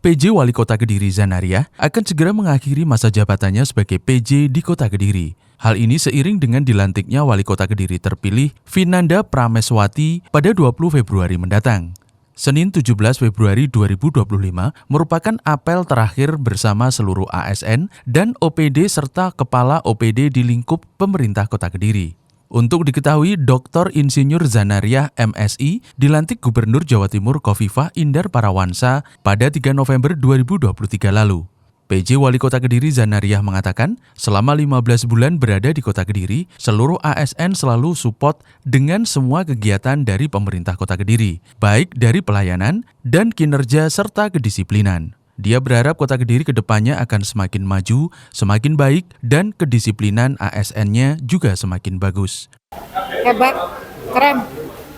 PJ Wali Kota Kediri Zanariah akan segera mengakhiri masa jabatannya sebagai PJ di Kota Kediri. Hal ini seiring dengan dilantiknya Wali Kota Kediri terpilih Vinanda Prameswati pada 20 Februari mendatang. Senin 17 Februari 2025 merupakan apel terakhir bersama seluruh ASN dan OPD serta Kepala OPD di lingkup pemerintah Kota Kediri. Untuk diketahui, Dr. Insinyur Zanariah MSI dilantik Gubernur Jawa Timur Khofifah Indar Parawansa pada 3 November 2023 lalu. PJ Wali Kota Kediri Zanariah mengatakan, selama 15 bulan berada di Kota Kediri, seluruh ASN selalu support dengan semua kegiatan dari pemerintah Kota Kediri, baik dari pelayanan dan kinerja serta kedisiplinan. Dia berharap Kota Kediri ke depannya akan semakin maju, semakin baik, dan kedisiplinan ASN-nya juga semakin bagus. Hebat, keren,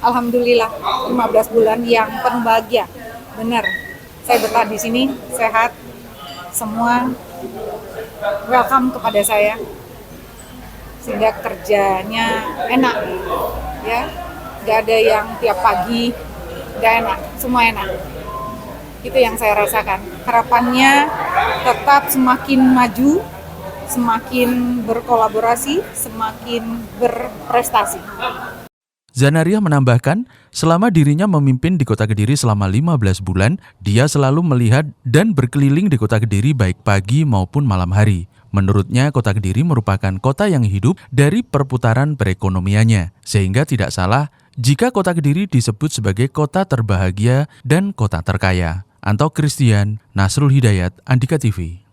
alhamdulillah 15 bulan yang penuh bahagia. Benar, saya betah di sini, sehat, semua welcome kepada saya, sehingga kerjanya enak, ya, nggak ada yang tiap pagi, nggak enak, semua enak. Itu yang saya rasakan. Harapannya tetap semakin maju, semakin berkolaborasi, semakin berprestasi. Zanariah menambahkan, selama dirinya memimpin di Kota Kediri selama 15 bulan, dia selalu melihat dan berkeliling di Kota Kediri baik pagi maupun malam hari. Menurutnya, Kota Kediri merupakan kota yang hidup dari perputaran perekonomiannya, sehingga tidak salah jika Kota Kediri disebut sebagai kota terbahagia dan kota terkaya. Anto Christian, Nasrul Hidayat, Andika TV.